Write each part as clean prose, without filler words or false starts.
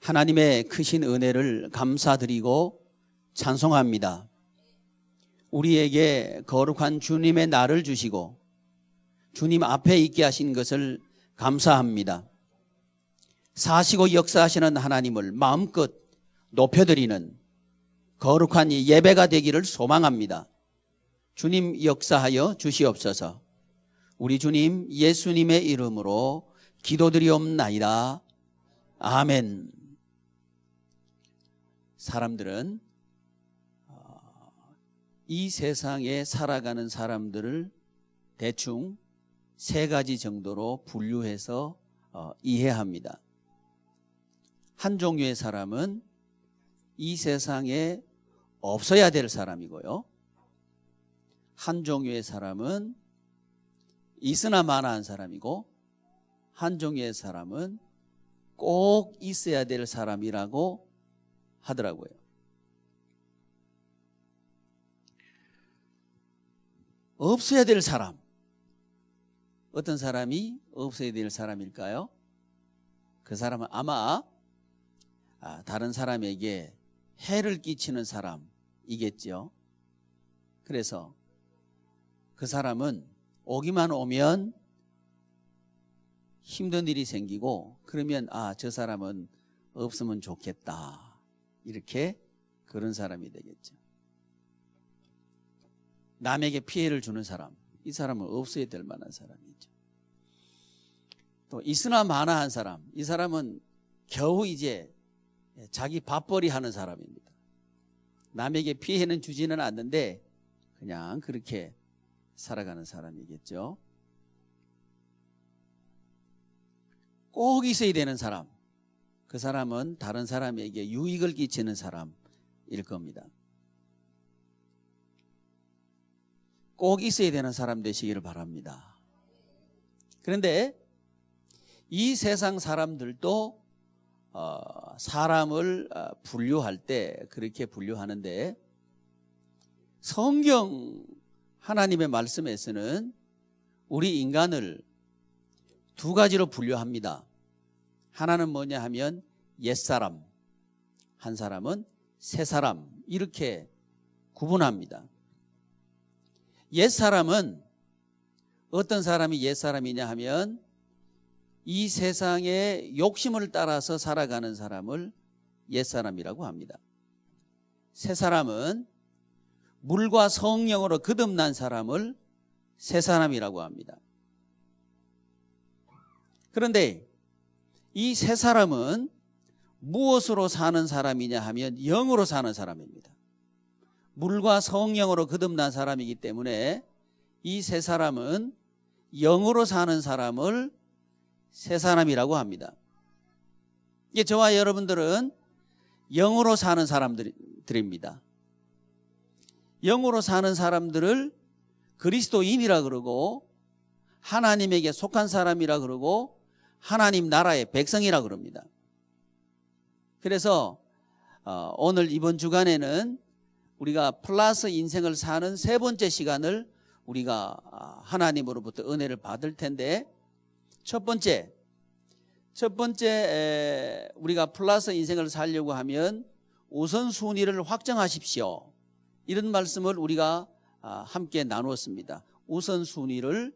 하나님의 크신 은혜를 감사드리고 찬송합니다. 우리에게 거룩한 주님의 날을 주시고 주님 앞에 있게 하신 것을 감사합니다. 사시고 역사하시는 하나님을 마음껏 높여드리는 거룩한 예배가 되기를 소망합니다. 주님 역사하여 주시옵소서. 우리 주님 예수님의 이름으로 기도드리옵나이다. 아멘. 사람들은 이 세상에 살아가는 사람들을 대충 세 가지 정도로 분류해서 이해합니다. 한 종류의 사람은 이 세상에 없어야 될 사람이고요. 한 종류의 사람은 있으나 마나한 사람이고, 한 종류의 사람은 꼭 있어야 될 사람이라고 하더라고요. 없어야 될 사람. 어떤 사람이 없어야 될 사람일까요? 그 사람은 아마 다른 사람에게 해를 끼치는 사람이겠죠. 그래서 그 사람은 오기만 오면 힘든 일이 생기고, 그러면 저 사람은 없으면 좋겠다, 이렇게 그런 사람이 되겠죠. 남에게 피해를 주는 사람, 이 사람은 없어야 될 만한 사람이죠. 또 있으나 마나한 사람, 이 사람은 겨우 이제 자기 밥벌이 하는 사람입니다. 남에게 피해는 주지는 않는데 그냥 그렇게 살아가는 사람이겠죠. 꼭 있어야 되는 사람, 그 사람은 다른 사람에게 유익을 끼치는 사람일 겁니다. 꼭 있어야 되는 사람 되시기를 바랍니다. 그런데 이 세상 사람들도 사람을 분류할 때 그렇게 분류하는데, 성경 하나님의 말씀에서는 우리 인간을 두 가지로 분류합니다. 하나는 뭐냐 하면 옛사람, 한 사람은 새사람, 이렇게 구분합니다. 옛사람은 어떤 사람이 옛사람이냐 하면 이 세상의 욕심을 따라서 살아가는 사람을 옛사람이라고 합니다. 새사람은 물과 성령으로 거듭난 사람을 새사람이라고 합니다. 그런데 이 새사람은 무엇으로 사는 사람이냐 하면 영으로 사는 사람입니다. 물과 성령으로 거듭난 사람이기 때문에 이 새사람은 영으로 사는 사람을 새사람이라고 합니다. 이게 저와 여러분들은 영으로 사는 사람들입니다. 영으로 사는 사람들을 그리스도인이라 그러고, 하나님에게 속한 사람이라 그러고, 하나님 나라의 백성이라 그럽니다. 그래서 오늘 이번 주간에는 우리가 플러스 인생을 사는 세 번째 시간을 우리가 하나님으로부터 은혜를 받을 텐데, 첫 번째 우리가 플러스 인생을 살려고 하면 우선순위를 확정하십시오, 이런 말씀을 우리가 함께 나누었습니다. 우선순위를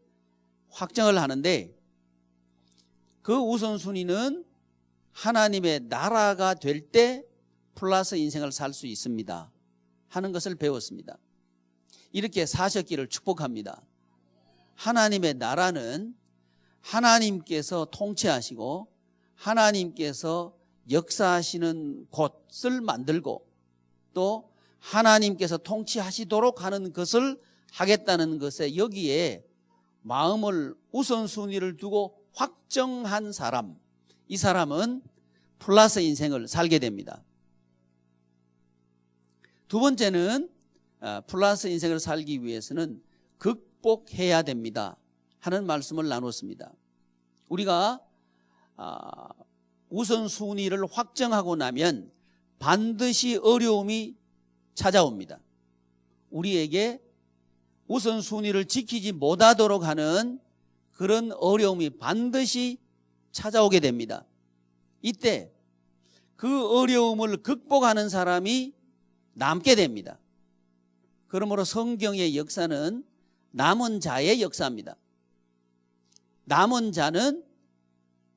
확정을 하는데, 그 우선순위는 하나님의 나라가 될 때 플러스 인생을 살 수 있습니다 하는 것을 배웠습니다. 이렇게 사셨기를 축복합니다. 하나님의 나라는 하나님께서 통치하시고 하나님께서 역사하시는 곳을 만들고, 또 하나님께서 통치하시도록 하는 것을 하겠다는 것에, 여기에 마음을 우선순위를 두고 확정한 사람, 이 사람은 플러스 인생을 살게 됩니다. 두 번째는 플러스 인생을 살기 위해서는 극복해야 됩니다 하는 말씀을 나눴습니다. 우리가 우선순위를 확정하고 나면 반드시 어려움이 찾아옵니다. 우리에게 우선순위를 지키지 못하도록 하는 그런 어려움이 반드시 찾아오게 됩니다. 이때 그 어려움을 극복하는 사람이 남게 됩니다. 그러므로 성경의 역사는 남은 자의 역사입니다. 남은 자는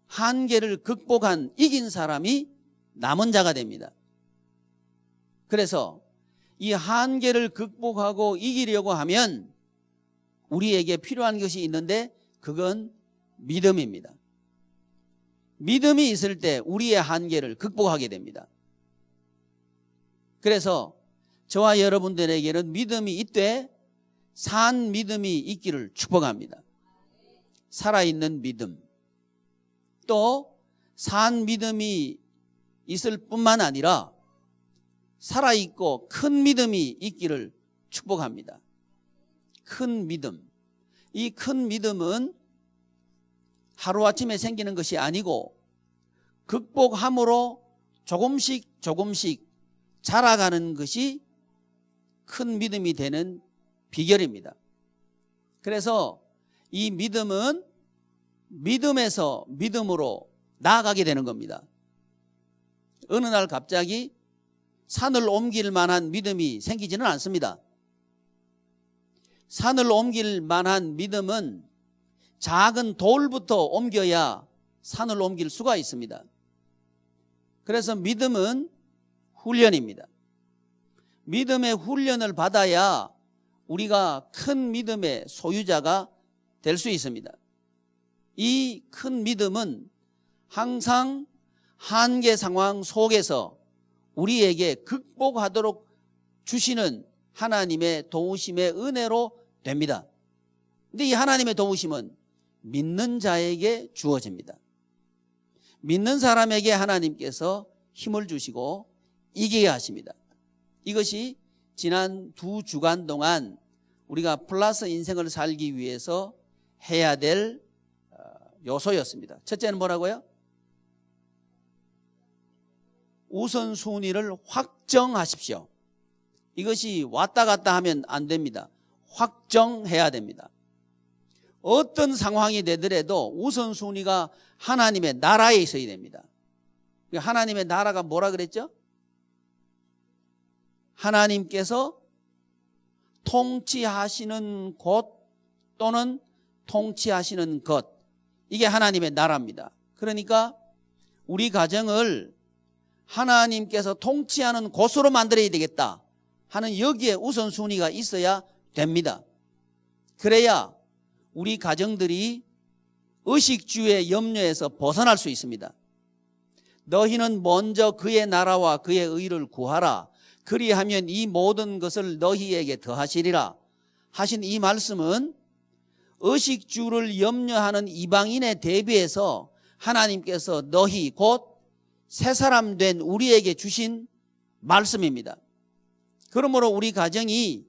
한계를 극복한 이긴 사람이 남은 자가 됩니다. 그래서 이 한계를 극복하고 이기려고 하면 우리에게 필요한 것이 있는데 그건 믿음입니다. 믿음이 있을 때 우리의 한계를 극복하게 됩니다. 그래서 저와 여러분들에게는 믿음이 있되 산 믿음이 있기를 축복합니다. 살아있는 믿음, 또 산 믿음이 있을 뿐만 아니라 살아있고 큰 믿음이 있기를 축복합니다. 큰 믿음. 이 큰 믿음은 하루아침에 생기는 것이 아니고 극복함으로 조금씩 자라가는 것이 큰 믿음이 되는 비결입니다. 그래서 이 믿음은 믿음에서 믿음으로 나아가게 되는 겁니다. 어느 날 갑자기 산을 옮길 만한 믿음이 생기지는 않습니다. 산을 옮길 만한 믿음은 작은 돌부터 옮겨야 산을 옮길 수가 있습니다. 그래서 믿음은 훈련입니다. 믿음의 훈련을 받아야 우리가 큰 믿음의 소유자가 될 수 있습니다. 이 큰 믿음은 항상 한계 상황 속에서 우리에게 극복하도록 주시는 하나님의 도우심의 은혜로 됩니다. 근데 이 하나님의 도우심은 믿는 자에게 주어집니다. 믿는 사람에게 하나님께서 힘을 주시고 이기게 하십니다. 이것이 지난 2주간 동안 우리가 플러스 인생을 살기 위해서 해야 될 요소였습니다. 첫째는 뭐라고요? 우선순위를 확정하십시오. 이것이 왔다 갔다 하면 안 됩니다. 확정해야 됩니다. 어떤 상황이 되더라도 우선순위가 하나님의 나라에 있어야 됩니다. 하나님의 나라가 뭐라 그랬죠? 하나님께서 통치하시는 곳 또는 통치하시는 것, 이게 하나님의 나라입니다. 그러니까 우리 가정을 하나님께서 통치하는 곳으로 만들어야 되겠다 하는 여기에 우선순위가 있어야 됩니다. 그래야 우리 가정들이 의식주의 염려에서 벗어날 수 있습니다. 너희는 먼저 그의 나라와 그의 의를 구하라. 그리하면 이 모든 것을 너희에게 더하시리라 하신 이 말씀은 의식주를 염려하는 이방인에 대비해서 하나님께서 너희 곧 새 사람 된 우리에게 주신 말씀입니다. 그러므로 우리 가정이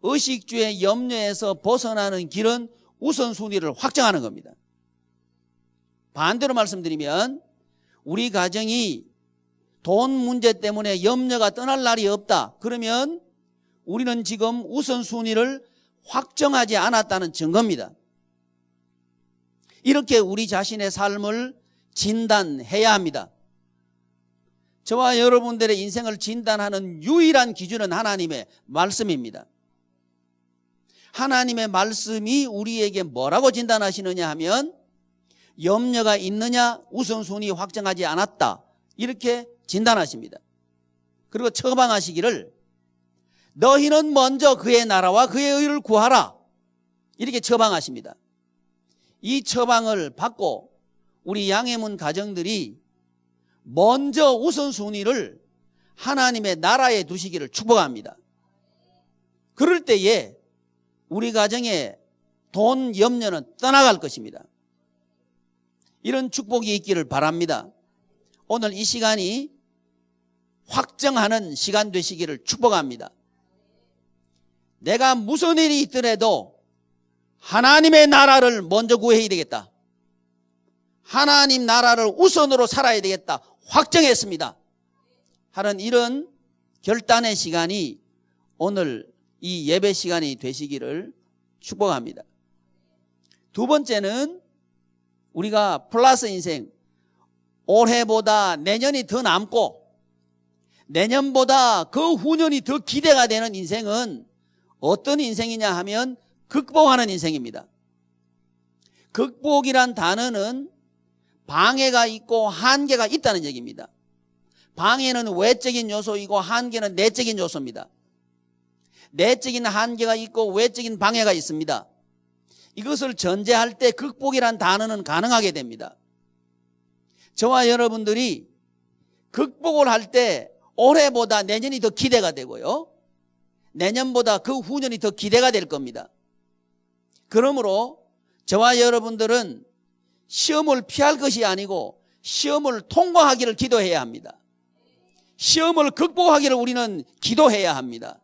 의식주의 염려에서 벗어나는 길은 우선순위를 확정하는 겁니다. 반대로 말씀드리면 우리 가정이 돈 문제 때문에 염려가 떠날 날이 없다. 그러면 우리는 지금 우선순위를 확정하지 않았다는 증거입니다. 이렇게 우리 자신의 삶을 진단해야 합니다. 저와 여러분들의 인생을 진단하는 유일한 기준은 하나님의 말씀입니다. 하나님의 말씀이 우리에게 뭐라고 진단하시느냐 하면 염려가 있느냐, 우선순위 확정하지 않았다, 이렇게 진단하십니다. 그리고 처방하시기를 너희는 먼저 그의 나라와 그의 의를 구하라, 이렇게 처방하십니다. 이 처방을 받고 우리 양해문 가정들이 먼저 우선순위를 하나님의 나라에 두시기를 축복합니다. 그럴 때에 우리 가정의 돈 염려는 떠나갈 것입니다. 이런 축복이 있기를 바랍니다. 오늘 이 시간이 확정하는 시간 되시기를 축복합니다. 내가 무슨 일이 있더라도 하나님의 나라를 먼저 구해야 되겠다, 하나님 나라를 우선으로 살아야 되겠다 확정했습니다 하는 이런 결단의 시간이 오늘 이 예배 시간이 되시기를 축복합니다. 두 번째는 우리가 플러스 인생, 올해보다 내년이 더 남고 내년보다 그 후년이 더 기대가 되는 인생은 어떤 인생이냐 하면 극복하는 인생입니다. 극복이란 단어는 방해가 있고 한계가 있다는 얘기입니다. 방해는 외적인 요소이고 한계는 내적인 요소입니다. 내적인 한계가 있고 외적인 방해가 있습니다. 이것을 전제할 때 극복이란 단어는 가능하게 됩니다. 저와 여러분들이 극복을 할 때 올해보다 내년이 더 기대가 되고요. 내년보다 그 후년이 더 기대가 될 겁니다. 그러므로 저와 여러분들은 시험을 피할 것이 아니고 시험을 통과하기를 기도해야 합니다. 시험을 극복하기를 우리는 기도해야 합니다.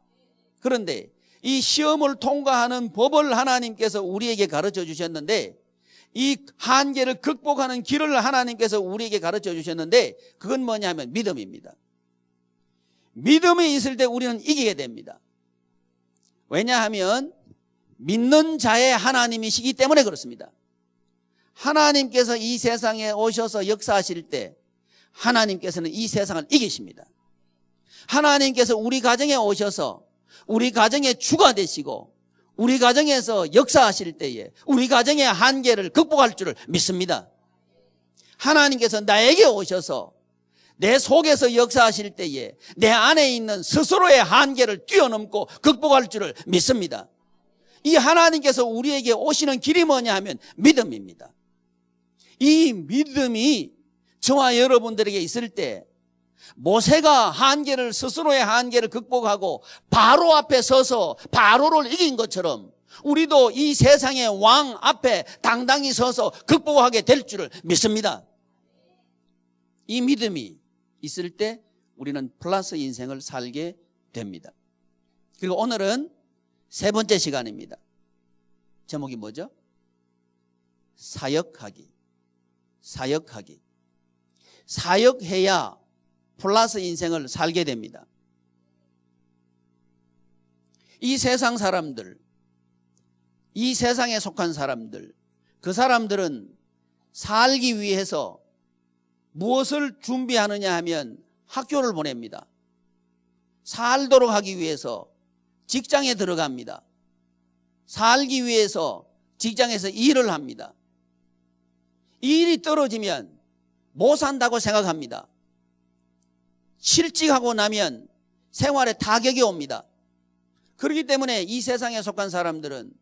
그런데 이 시험을 통과하는 법을 하나님께서 우리에게 가르쳐 주셨는데 이 한계를 극복하는 길을 하나님께서 우리에게 가르쳐 주셨는데 그건 뭐냐면 믿음입니다. 믿음이 있을 때 우리는 이기게 됩니다. 왜냐하면 믿는 자의 하나님이시기 때문에 그렇습니다. 하나님께서 이 세상에 오셔서 역사하실 때 하나님께서는 이 세상을 이기십니다. 하나님께서 우리 가정에 오셔서 우리 가정의 주가 되시고 우리 가정에서 역사하실 때에 우리 가정의 한계를 극복할 줄을 믿습니다. 하나님께서 나에게 오셔서 내 속에서 역사하실 때에 내 안에 있는 스스로의 한계를 뛰어넘고 극복할 줄을 믿습니다. 이 하나님께서 우리에게 오시는 길이 뭐냐 하면 믿음입니다. 이 믿음이 저와 여러분들에게 있을 때 모세가 한계를 스스로의 한계를 극복하고 바로 앞에 서서 바로를 이긴 것처럼 우리도 이 세상의 왕 앞에 당당히 서서 극복하게 될 줄을 믿습니다. 이 믿음이 있을 때 우리는 플러스 인생을 살게 됩니다. 그리고 오늘은 세 번째 시간입니다. 제목이 뭐죠? 사역하기. 사역하기. 사역해야 플러스 인생을 살게 됩니다. 이 세상 사람들, 이 세상에 속한 사람들, 그 사람들은 살기 위해서 무엇을 준비하느냐 하면 학교를 보냅니다. 살도록 하기 위해서 직장에 들어갑니다. 살기 위해서 직장에서 일을 합니다. 일이 떨어지면 못 산다고 생각합니다. 실직하고 나면 생활에 타격이 옵니다. 그렇기 때문에 이 세상에 속한 사람들은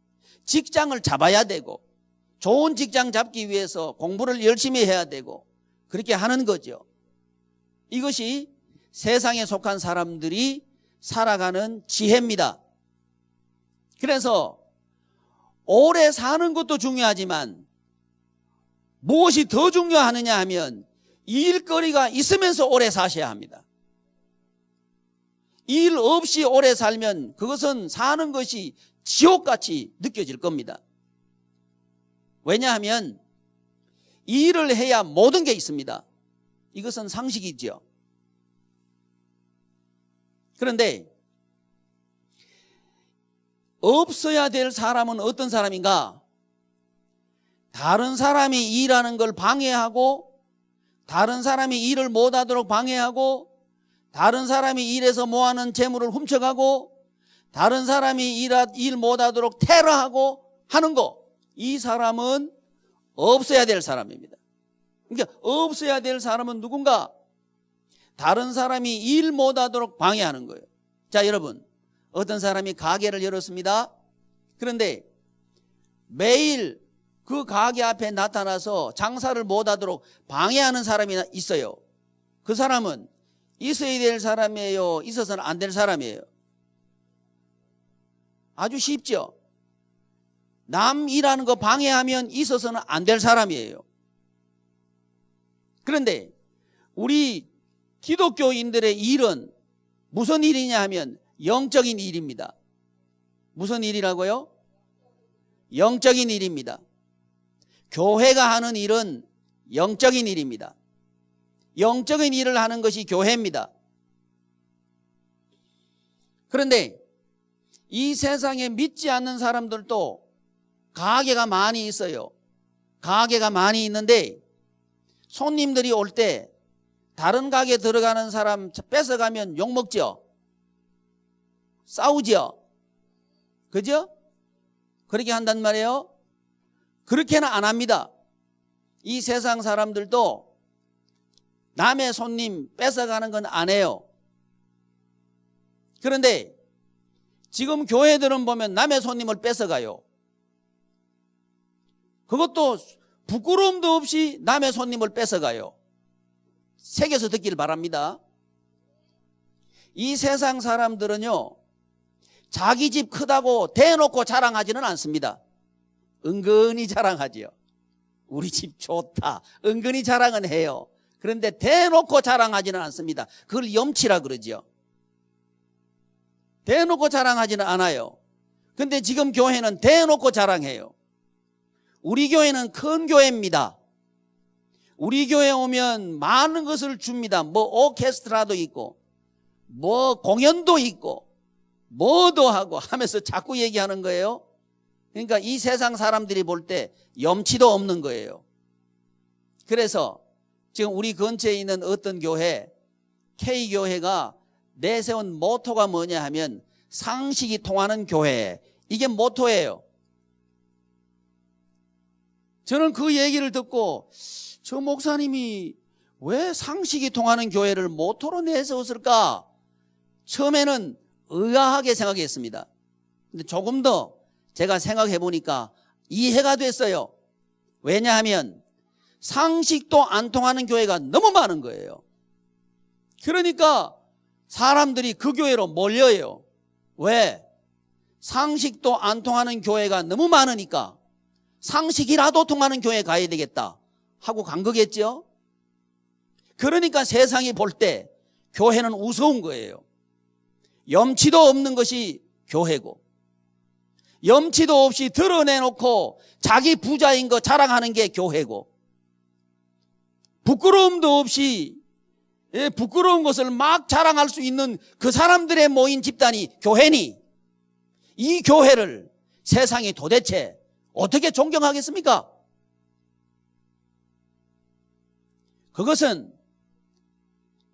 직장을 잡아야 되고 좋은 직장 잡기 위해서 공부를 열심히 해야 되고 그렇게 하는 거죠. 이것이 세상에 속한 사람들이 살아가는 지혜입니다. 그래서 오래 사는 것도 중요하지만 무엇이 더 중요하느냐 하면 일거리가 있으면서 오래 사셔야 합니다. 일 없이 오래 살면 그것은 사는 것이 지옥같이 느껴질 겁니다. 왜냐하면 일을 해야 모든 게 있습니다. 이것은 상식이죠. 그런데 없어야 될 사람은 어떤 사람인가? 다른 사람이 일하는 걸 방해하고 다른 사람이 일을 못하도록 방해하고 다른 사람이 일해서 모아놓은 재물을 훔쳐가고 다른 사람이 일 못하도록 테러하고 하는 거, 이 사람은 없어야 될 사람입니다. 그러니까 없어야 될 사람은 누군가? 다른 사람이 일 못하도록 방해하는 거예요. 자, 여러분, 어떤 사람이 가게를 열었습니다. 그런데 매일 그 가게 앞에 나타나서 장사를 못하도록 방해하는 사람이 있어요. 그 사람은 있어야 될 사람이에요? 있어서는 안 될 사람이에요? 아주 쉽죠. 남 일하는 거 방해하면 있어서는 안 될 사람이에요. 그런데 우리 기독교인들의 일은 무슨 일이냐 하면 영적인 일입니다. 무슨 일이라고요? 영적인 일입니다. 교회가 하는 일은 영적인 일입니다. 영적인 일을 하는 것이 교회입니다. 그런데 이 세상에 믿지 않는 사람들도 가게가 많이 있어요. 가게가 많이 있는데 손님들이 올 때 다른 가게 들어가는 사람 뺏어가면 욕먹죠? 싸우죠? 그죠? 그렇게 한단 말이에요. 그렇게는 안 합니다. 이 세상 사람들도 남의 손님 뺏어가는 건 안 해요. 그런데 지금 교회들은 보면 남의 손님을 뺏어가요. 그것도 부끄러움도 없이 남의 손님을 뺏어가요. 새겨서 듣기를 바랍니다. 이 세상 사람들은요, 자기 집 크다고 대놓고 자랑하지는 않습니다. 은근히 자랑하지요. 우리 집 좋다. 은근히 자랑은 해요. 그런데 대놓고 자랑하지는 않습니다. 그걸 염치라 그러죠. 대놓고 자랑하지는 않아요. 근데 지금 교회는 대놓고 자랑해요. 우리 교회는 큰 교회입니다. 우리 교회 오면 많은 것을 줍니다. 뭐 오케스트라도 있고 뭐 공연도 있고 뭐도 하고 하면서 자꾸 얘기하는 거예요. 그러니까 이 세상 사람들이 볼 때 염치도 없는 거예요. 그래서 지금 우리 근처에 있는 어떤 교회, K교회가 내세운 모토가 뭐냐 하면 상식이 통하는 교회, 이게 모토예요. 저는 그 얘기를 듣고 저 목사님이 왜 상식이 통하는 교회를 모토로 내세웠을까? 처음에는 의아하게 생각했습니다. 근데 조금 더 제가 생각해 보니까 이해가 됐어요. 왜냐하면 상식도 안 통하는 교회가 너무 많은 거예요. 그러니까 사람들이 그 교회로 몰려요. 왜? 상식도 안 통하는 교회가 너무 많으니까 상식이라도 통하는 교회에 가야 되겠다 하고 간 거겠죠. 그러니까 세상이 볼 때 교회는 우스운 거예요. 염치도 없는 것이 교회고, 염치도 없이 드러내놓고 자기 부자인 거 자랑하는 게 교회고, 부끄러움도 없이 부끄러운 것을 막 자랑할 수 있는 그 사람들의 모인 집단이 교회니, 이 교회를 세상이 도대체 어떻게 존경하겠습니까? 그것은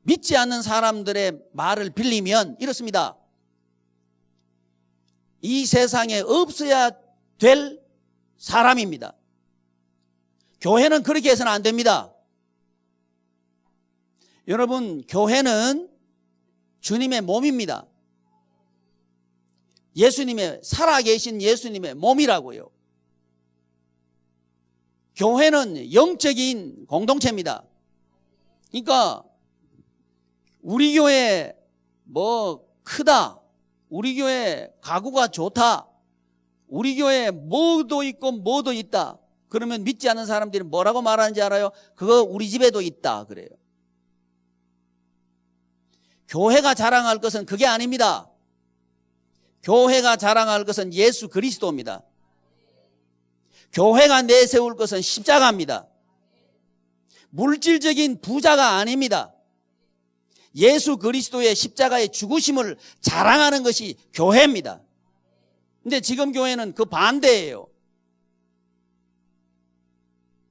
믿지 않는 사람들의 말을 빌리면 이렇습니다. 이 세상에 없어야 될 사람입니다. 교회는 그렇게 해서는 안 됩니다. 여러분, 교회는 주님의 몸입니다. 예수님의, 살아계신 예수님의 몸이라고요. 교회는 영적인 공동체입니다. 그러니까 우리 교회 뭐 크다, 우리 교회 가구가 좋다, 우리 교회 뭐도 있고 뭐도 있다, 그러면 믿지 않는 사람들이 뭐라고 말하는지 알아요? 그거 우리 집에도 있다 그래요. 교회가 자랑할 것은 그게 아닙니다. 교회가 자랑할 것은 예수 그리스도입니다. 교회가 내세울 것은 십자가입니다. 물질적인 부자가 아닙니다. 예수 그리스도의 십자가의 죽으심을 자랑하는 것이 교회입니다. 근데 지금 교회는 그 반대예요.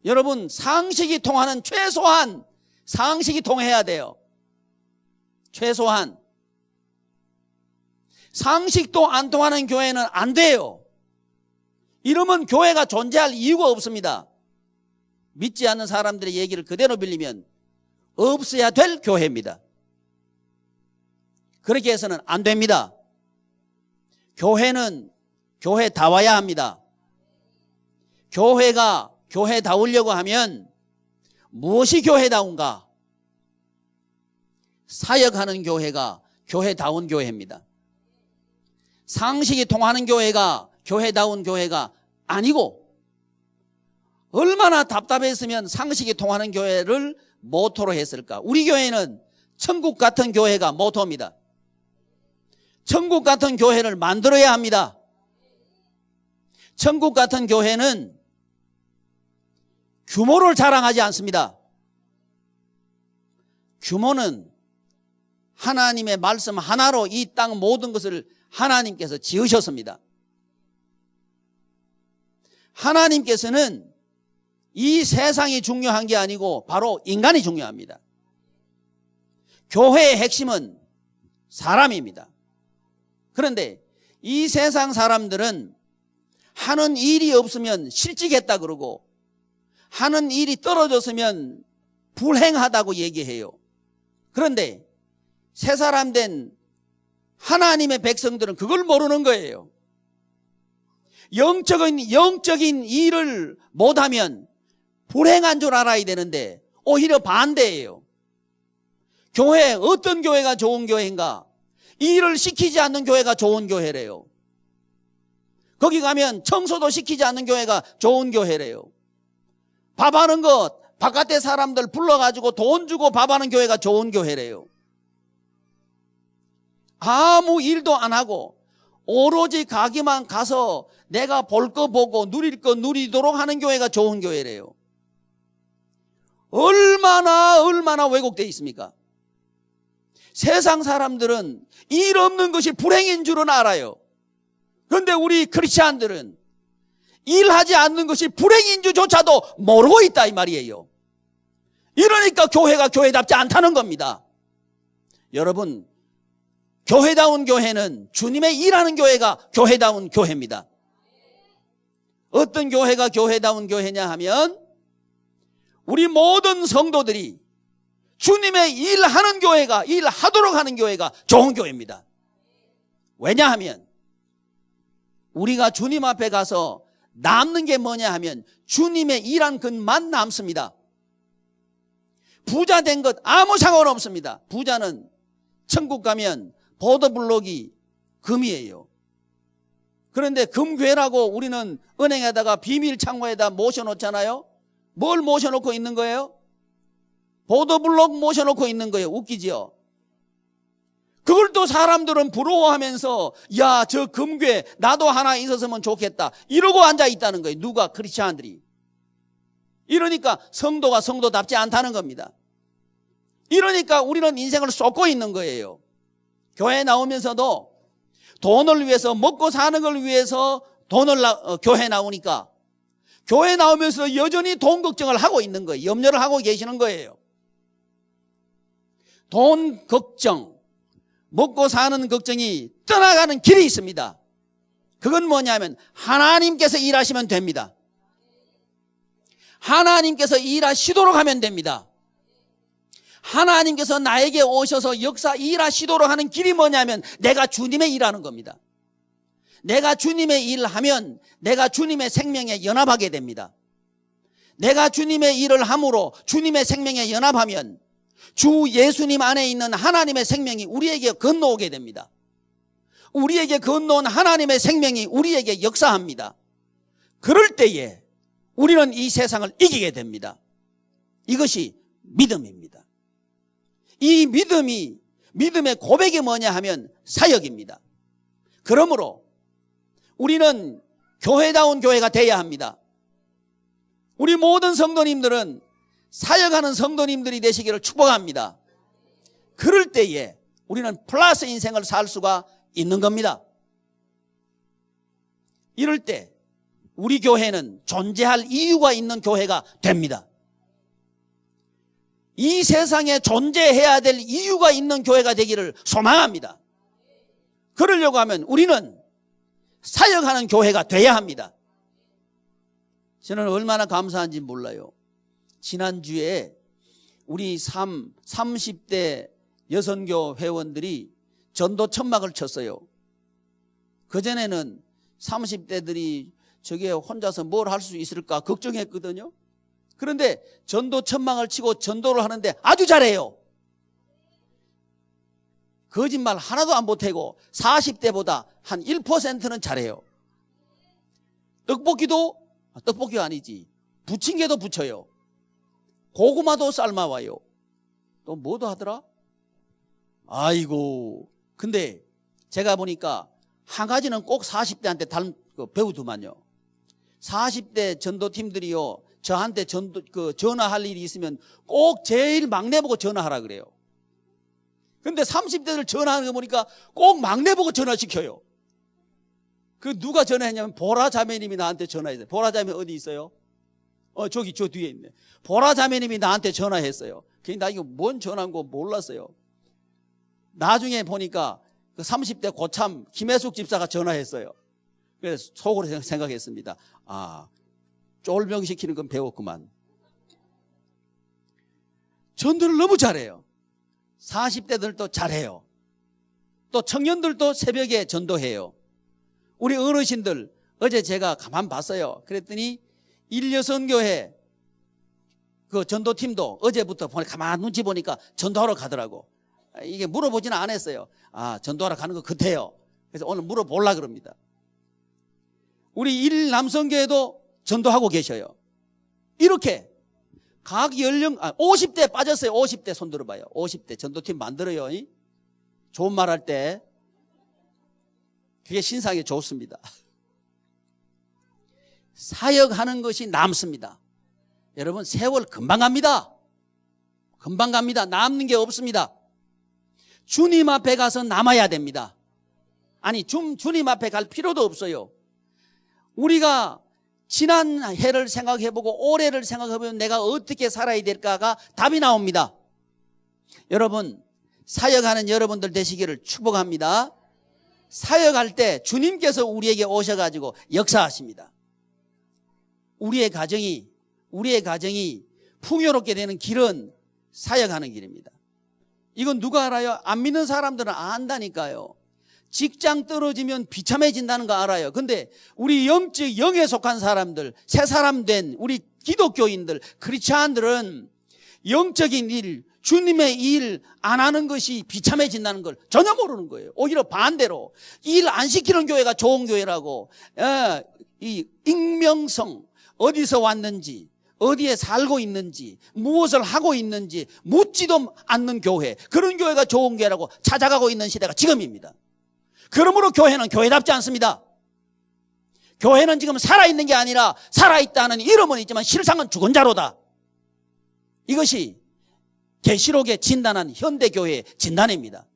여러분, 상식이 통하는, 최소한 상식이 통해야 돼요. 최소한. 상식도 안 통하는 교회는 안 돼요. 이러면 교회가 존재할 이유가 없습니다. 믿지 않는 사람들의 얘기를 그대로 빌리면 없어야 될 교회입니다. 그렇게 해서는 안 됩니다. 교회는 교회다워야 합니다. 교회가 교회다우려고 하면 무엇이 교회다운가? 사역하는 교회가 교회다운 교회입니다. 상식이 통하는 교회가 교회다운 교회가 아니고, 얼마나 답답했으면 상식이 통하는 교회를 모토로 했을까? 우리 교회는 천국 같은 교회가 모토입니다. 천국 같은 교회를 만들어야 합니다. 천국 같은 교회는 규모를 자랑하지 않습니다. 규모는 하나님의 말씀 하나로 이 땅 모든 것을 하나님께서 지으셨습니다. 하나님께서는 이 세상이 중요한 게 아니고 바로 인간이 중요합니다. 교회의 핵심은 사람입니다. 그런데 이 세상 사람들은 하는 일이 없으면 실직했다 그러고 하는 일이 떨어졌으면 불행하다고 얘기해요. 그런데 새 사람 된 하나님의 백성들은 그걸 모르는 거예요. 영적인 일을 못하면 불행한 줄 알아야 되는데 오히려 반대예요. 교회, 어떤 교회가 좋은 교회인가? 일을 시키지 않는 교회가 좋은 교회래요. 거기 가면 청소도 시키지 않는 교회가 좋은 교회래요. 밥하는 것 바깥에 사람들 불러가지고 돈 주고 밥하는 교회가 좋은 교회래요. 아무 일도 안 하고 오로지 가기만 가서 내가 볼 거 보고 누릴 거 누리도록 하는 교회가 좋은 교회래요. 얼마나 왜곡되어 있습니까? 세상 사람들은 일 없는 것이 불행인 줄은 알아요. 그런데 우리 크리스찬들은 일하지 않는 것이 불행인 줄조차도 모르고 있다 이 말이에요. 이러니까 교회가 교회답지 않다는 겁니다. 여러분, 교회다운 교회는 주님의 일하는 교회가 교회다운 교회입니다. 어떤 교회가 교회다운 교회냐 하면 우리 모든 성도들이 주님의 일하는 교회가, 일하도록 하는 교회가 좋은 교회입니다. 왜냐하면 우리가 주님 앞에 가서 남는 게 뭐냐 하면 주님의 일한 것만 남습니다. 부자 된 것 아무 상관없습니다. 부자는 천국 가면 보도블록이 금이에요. 그런데 금괴라고 우리는 은행에다가 비밀 창고에다 모셔놓잖아요. 뭘 모셔놓고 있는 거예요? 보도블록 모셔놓고 있는 거예요. 웃기지요? 그걸 또 사람들은 부러워하면서 야, 저 금괴 나도 하나 있었으면 좋겠다 이러고 앉아 있다는 거예요. 누가? 크리스찬들이. 이러니까 성도가 성도답지 않다는 겁니다. 이러니까 우리는 인생을 쏟고 있는 거예요. 교회 나오면서도 돈을 위해서, 먹고 사는 걸 위해서 교회 나오니까 교회 나오면서 여전히 돈 걱정을 하고 있는 거예요. 염려를 하고 계시는 거예요. 돈 걱정, 먹고 사는 걱정이 떠나가는 길이 있습니다. 그건 뭐냐면 하나님께서 일하시면 됩니다. 하나님께서 일하시도록 하면 됩니다. 하나님께서 나에게 오셔서 일하시도록 하는 길이 뭐냐면 내가 주님의 일하는 겁니다. 내가 주님의 일을 하면 내가 주님의 생명에 연합하게 됩니다. 내가 주님의 일을 함으로 주님의 생명에 연합하면 주 예수님 안에 있는 하나님의 생명이 우리에게 건너오게 됩니다. 우리에게 건너온 하나님의 생명이 우리에게 역사합니다. 그럴 때에 우리는 이 세상을 이기게 됩니다. 이것이 믿음입니다. 이 믿음의 고백이 뭐냐 하면 사역입니다. 그러므로 우리는 교회다운 교회가 되어야 합니다. 우리 모든 성도님들은 사역하는 성도님들이 되시기를 축복합니다. 그럴 때에 우리는 플러스 인생을 살 수가 있는 겁니다. 이럴 때 우리 교회는 존재할 이유가 있는 교회가 됩니다. 이 세상에 존재해야 될 이유가 있는 교회가 되기를 소망합니다. 그러려고 하면 우리는 사역하는 교회가 돼야 합니다. 저는 얼마나 감사한지 몰라요. 지난주에 우리 30대 여선교 회원들이 전도 천막을 쳤어요. 그전에는 30대들이 저게 혼자서 뭘 할 수 있을까 걱정했거든요. 그런데 전도 천막을 치고 전도를 하는데 아주 잘해요. 거짓말 하나도 안 보태고 40대보다 한 1%는 잘해요. 떡볶이가 아니지, 부침개도 부쳐요. 고구마도 삶아와요. 또 뭐도 하더라? 아이고, 근데 제가 보니까 한 가지는 꼭 40대한테 배우더만요. 40대 전도팀들이요, 저한테 전화할 일이 있으면 꼭 제일 막내 보고 전화하라 그래요. 근데 30대들 전화하는 거 보니까 꼭 막내 보고 전화시켜요. 그 누가 전화했냐면 보라 자매님이 나한테 전화했어요. 보라 자매 어디 있어요? 저기 저 뒤에 있네. 보라 자매님이 나한테 전화했어요. 나 이거 뭔 전화인 거 몰랐어요. 나중에 보니까 그 30대 고참 김혜숙 집사가 전화했어요. 그래서 속으로 생각했습니다. 아, 쫄병시키는 건 배웠구만. 전도를 너무 잘해요. 40대들도 잘해요. 또 청년들도 새벽에 전도해요. 우리 어르신들 어제 제가 가만 봤어요. 그랬더니 일여선교회 그 전도팀도 어제부터 가만 눈치 보니까 전도하러 가더라고. 이게 물어보지는 않았어요. 아, 전도하러 가는 거 같아요. 그래서 오늘 물어보려고 그럽니다. 우리 일남성교회도 전도하고 계셔요. 이렇게 각 연령 50대 빠졌어요. 50대 손 들어봐요. 50대 전도팀 만들어요. 좋은 말 할 때 그게 신상에 좋습니다. 사역하는 것이 남습니다. 여러분, 세월 금방 갑니다. 금방 갑니다. 남는 게 없습니다. 주님 앞에 가서 남아야 됩니다. 아니, 주님 앞에 갈 필요도 없어요. 우리가 지난 해를 생각해보고 올해를 생각해보면 내가 어떻게 살아야 될까가 답이 나옵니다. 여러분, 사역하는 여러분들 되시기를 축복합니다. 사역할 때 주님께서 우리에게 오셔가지고 역사하십니다. 우리의 가정이 풍요롭게 되는 길은 사역하는 길입니다. 이건 누가 알아요? 안 믿는 사람들은 안다니까요. 직장 떨어지면 비참해진다는 거 알아요. 근데 우리 영에 속한 사람들, 새 사람 된 우리 기독교인들, 크리스찬들은 영적인 일, 주님의 일 안 하는 것이 비참해진다는 걸 전혀 모르는 거예요. 오히려 반대로 일 안 시키는 교회가 좋은 교회라고, 이 익명성, 어디서 왔는지, 어디에 살고 있는지, 무엇을 하고 있는지 묻지도 않는 교회, 그런 교회가 좋은 교회라고 찾아가고 있는 시대가 지금입니다. 그러므로 교회는 교회답지 않습니다. 교회는 지금 살아있는 게 아니라 살아있다는 이름은 있지만 실상은 죽은 자로다. 이것이 계시록에 진단한 현대교회의 진단입니다.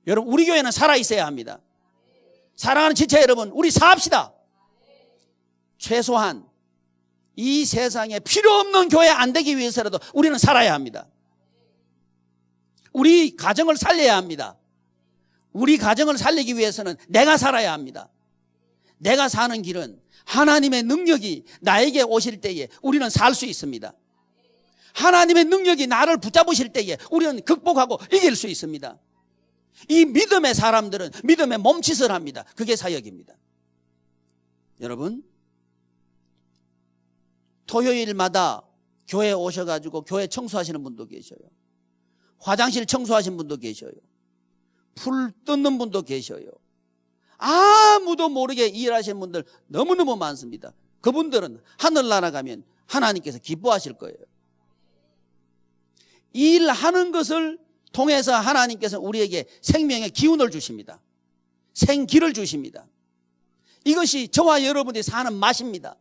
여러분, 우리 교회는 살아있어야 합니다. 사랑하는 지체 여러분, 우리 사합시다. 최소한 이 세상에 필요 없는 교회 안 되기 위해서라도 우리는 살아야 합니다. 우리 가정을 살려야 합니다. 우리 가정을 살리기 위해서는 내가 살아야 합니다. 내가 사는 길은 하나님의 능력이 나에게 오실 때에 우리는 살 수 있습니다. 하나님의 능력이 나를 붙잡으실 때에 우리는 극복하고 이길 수 있습니다. 이 믿음의 사람들은 믿음의 몸짓을 합니다. 그게 사역입니다. 여러분, 토요일마다 교회에 오셔가지고 교회 청소하시는 분도 계셔요. 화장실 청소하시는 분도 계셔요. 풀 뜯는 분도 계셔요. 아무도 모르게 일하시는 분들 너무너무 많습니다. 그분들은 하늘나라 가면 하나님께서 기뻐하실 거예요. 일하는 것을 통해서 하나님께서 우리에게 생명의 기운을 주십니다. 생기를 주십니다. 이것이 저와 여러분이 사는 맛입니다.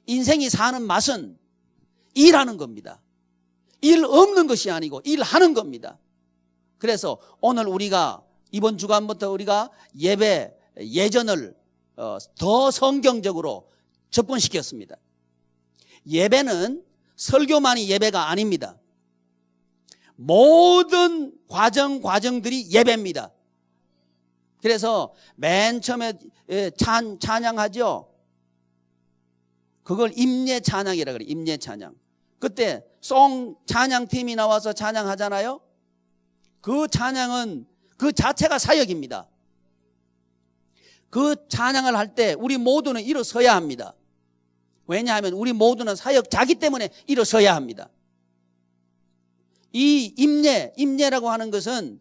인생이 사는 맛은 일하는 겁니다. 일 없는 것이 아니고 일하는 겁니다. 그래서 오늘 우리가 이번 주간부터 우리가 예배 예전을 더 성경적으로 접근시켰습니다. 예배는 설교만이 예배가 아닙니다. 모든 과정들이 예배입니다. 그래서 맨 처음에 찬양하죠. 그걸 임예 찬양이라 그래요. 임예 찬양. 그때 찬양팀이 나와서 찬양하잖아요. 그 찬양은 그 자체가 사역입니다. 그 찬양을 할 때 우리 모두는 일어서야 합니다. 왜냐하면 우리 모두는 사역자기 때문에 일어서야 합니다. 이 임예라고 하는 것은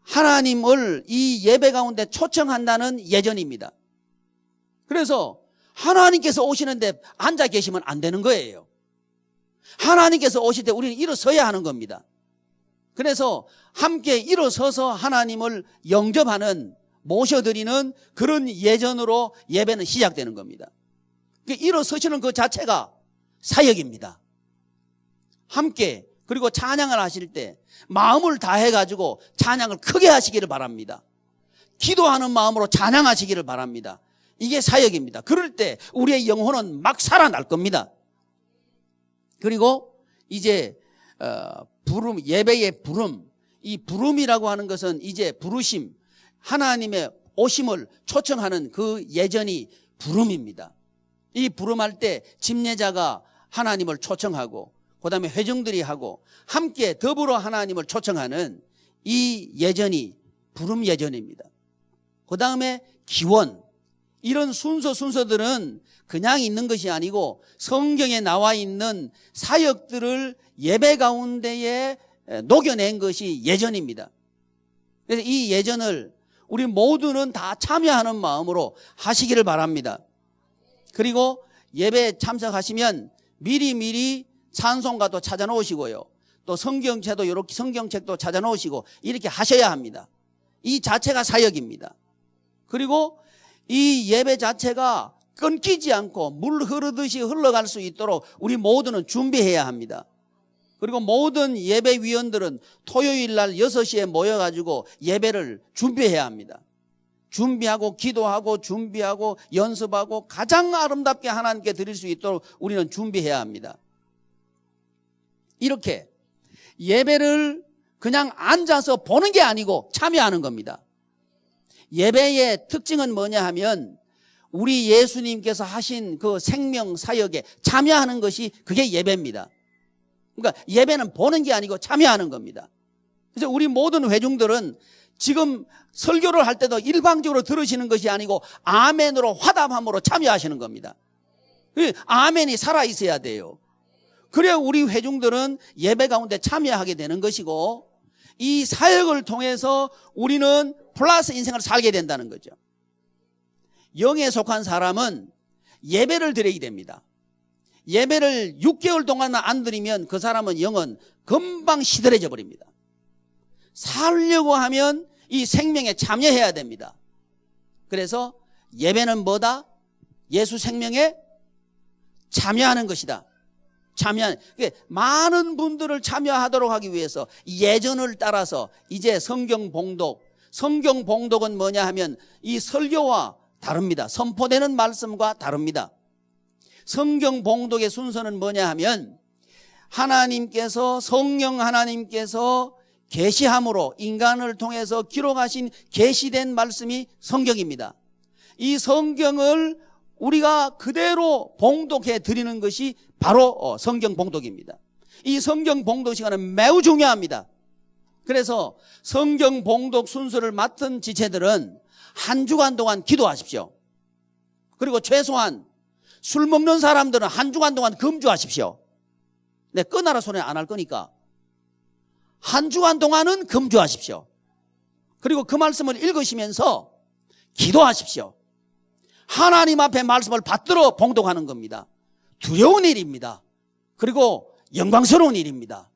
하나님을 이 예배 가운데 초청한다는 예전입니다. 그래서 하나님께서 오시는데 앉아 계시면 안 되는 거예요. 하나님께서 오실 때 우리는 일어서야 하는 겁니다. 그래서 함께 일어서서 하나님을 영접하는, 모셔드리는 그런 예전으로 예배는 시작되는 겁니다. 일어서시는 그 자체가 사역입니다. 함께, 그리고 찬양을 하실 때 마음을 다해가지고 찬양을 크게 하시기를 바랍니다. 기도하는 마음으로 찬양하시기를 바랍니다. 이게 사역입니다. 그럴 때 우리의 영혼은 막 살아날 겁니다. 그리고 이제 부름, 예배의 부름, 이 부름이라고 하는 것은 이제 부르심, 하나님의 오심을 초청하는 그 예전이 부름입니다. 이 부름할 때 집례자가 하나님을 초청하고 그다음에 회중들이 하고 함께 더불어 하나님을 초청하는 이 예전이 부름 예전입니다. 그다음에 기원, 이런 순서들은 그냥 있는 것이 아니고 성경에 나와 있는 사역들을 예배 가운데에 녹여낸 것이 예전입니다. 그래서 이 예전을 우리 모두는 다 참여하는 마음으로 하시기를 바랍니다. 그리고 예배 참석하시면 미리 찬송가도 찾아 놓으시고요. 또 성경책도 이렇게 성경책도 찾아 놓으시고 이렇게 하셔야 합니다. 이 자체가 사역입니다. 그리고 이 예배 자체가 끊기지 않고 물 흐르듯이 흘러갈 수 있도록 우리 모두는 준비해야 합니다. 그리고 모든 예배위원들은 토요일 날 6시에 모여가지고 예배를 준비해야 합니다. 준비하고 기도하고 준비하고 연습하고 가장 아름답게 하나님께 드릴 수 있도록 우리는 준비해야 합니다. 이렇게 예배를 그냥 앉아서 보는 게 아니고 참여하는 겁니다. 예배의 특징은 뭐냐 하면 우리 예수님께서 하신 그 생명 사역에 참여하는 것이 그게 예배입니다. 그러니까 예배는 보는 게 아니고 참여하는 겁니다. 그래서 우리 모든 회중들은 지금 설교를 할 때도 일방적으로 들으시는 것이 아니고 아멘으로 화답함으로 참여하시는 겁니다. 아멘이 살아있어야 돼요. 그래야 우리 회중들은 예배 가운데 참여하게 되는 것이고 이 사역을 통해서 우리는 플러스 인생을 살게 된다는 거죠. 영에 속한 사람은 예배를 드려야 됩니다. 예배를 6개월 동안 안 드리면 그 사람은 영은 금방 시들해져 버립니다. 살려고 하면 이 생명에 참여해야 됩니다. 그래서 예배는 뭐다? 예수 생명에 참여하는 것이다. 많은 분들을 참여하도록 하기 위해서 예전을 따라서 이제 성경 봉독은 뭐냐 하면 이 설교와 다릅니다. 선포되는 말씀과 다릅니다. 성경 봉독의 순서는 뭐냐 하면 성령 하나님께서 계시함으로 인간을 통해서 기록하신 계시된 말씀이 성경입니다. 이 성경을 우리가 그대로 봉독해 드리는 것이 바로 성경 봉독입니다. 이 성경 봉독 시간은 매우 중요합니다. 그래서 성경 봉독 순서를 맡은 지체들은 한 주간 동안 기도하십시오. 그리고 최소한 술 먹는 사람들은 한 주간 동안 금주하십시오. 내 끊어라 소리 안 할 거니까 한 주간 동안은 금주하십시오. 그리고 그 말씀을 읽으시면서 기도하십시오. 하나님 앞에 말씀을 받들어 봉독하는 겁니다. 두려운 일입니다. 그리고 영광스러운 일입니다.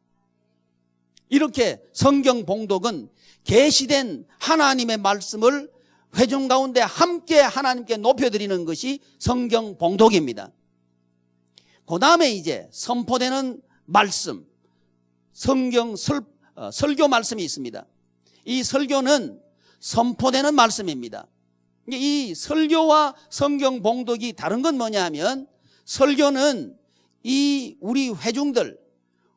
이렇게 성경 봉독은 계시된 하나님의 말씀을 회중 가운데 함께 하나님께 높여드리는 것이 성경 봉독입니다. 그 다음에 이제 선포되는 말씀, 설교 말씀이 있습니다. 이 설교는 선포되는 말씀입니다. 이 설교와 성경 봉독이 다른 건 뭐냐 하면 설교는 우리 회중들,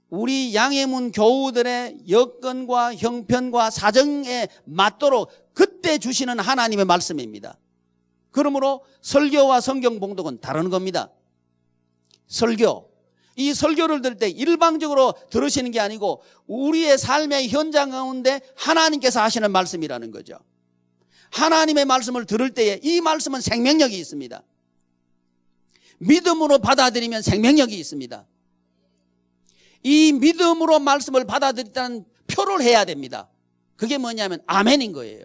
우리 양해문 교우들의 여건과 형편과 사정에 맞도록 그때 주시는 하나님의 말씀입니다. 그러므로 설교와 성경 봉독은 다른 겁니다. 이 설교를 들을 때 일방적으로 들으시는 게 아니고 우리의 삶의 현장 가운데 하나님께서 하시는 말씀이라는 거죠. 하나님의 말씀을 들을 때에 이 말씀은 생명력이 있습니다. 믿음으로 받아들이면 생명력이 있습니다. 이 믿음으로 말씀을 받아들였다는 표를 해야 됩니다. 그게 뭐냐면 아멘인 거예요.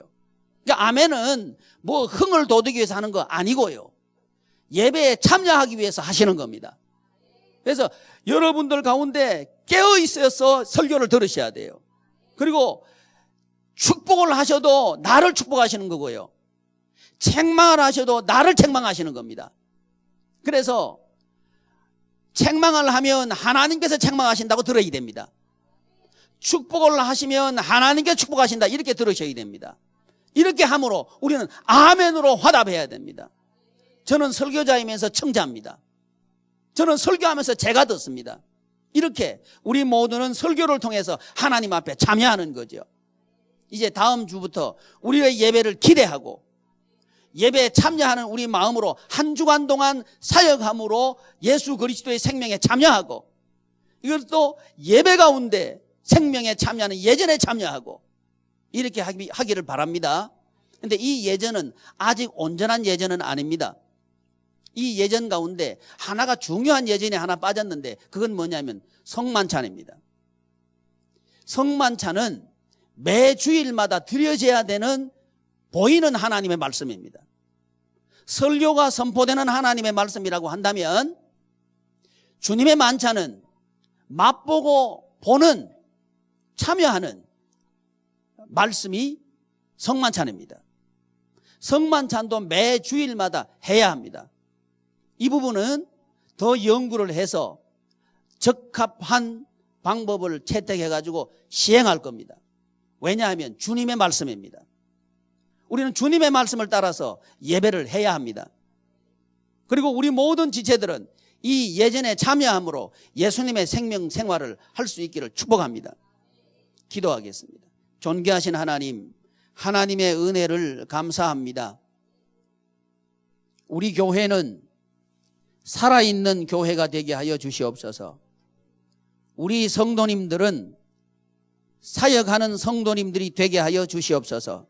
그러니까 아멘은 뭐 흥을 돋우기 위해서 하는 거 아니고요. 예배에 참여하기 위해서 하시는 겁니다. 그래서 여러분들 가운데 깨어 있어서 설교를 들으셔야 돼요. 그리고 축복을 하셔도 나를 축복하시는 거고요. 책망을 하셔도 나를 책망하시는 겁니다. 그래서 책망을 하면 하나님께서 책망하신다고 들어야 됩니다. 축복을 하시면 하나님께서 축복하신다 이렇게 들으셔야 됩니다. 이렇게 함으로 우리는 아멘으로 화답해야 됩니다. 저는 설교자이면서 청자입니다. 저는 설교하면서 제가 듣습니다. 이렇게 우리 모두는 설교를 통해서 하나님 앞에 참여하는 거죠. 이제 다음 주부터 우리의 예배를 기대하고 예배에 참여하는 우리 마음으로 한 주간 동안 사역함으로 예수 그리스도의 생명에 참여하고, 이것도 예배 가운데 생명에 참여하는 예전에 참여하고 이렇게 하기를 바랍니다. 그런데 이 예전은 아직 온전한 예전은 아닙니다. 이 예전 가운데 하나가 중요한 예전이 하나 빠졌는데 그건 뭐냐면 성만찬입니다. 성만찬은 매 주일마다 드려져야 되는 보이는 하나님의 말씀입니다. 설교가 선포되는 하나님의 말씀이라고 한다면 주님의 만찬은 맛보고 보는, 참여하는 말씀이 성만찬입니다. 성만찬도 매 주일마다 해야 합니다. 이 부분은 더 연구를 해서 적합한 방법을 채택해가지고 시행할 겁니다. 왜냐하면 주님의 말씀입니다. 우리는 주님의 말씀을 따라서 예배를 해야 합니다. 그리고 우리 모든 지체들은 이 예전에 참여함으로 예수님의 생명 생활을 할 수 있기를 축복합니다. 기도하겠습니다. 존귀하신 하나님, 하나님의 은혜를 감사합니다. 우리 교회는 살아있는 교회가 되게 하여 주시옵소서. 우리 성도님들은 사역하는 성도님들이 되게 하여 주시옵소서.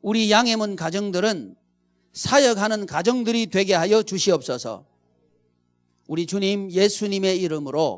우리 양해문 가정들은 사역하는 가정들이 되게 하여 주시옵소서. 우리 주님 예수님의 이름으로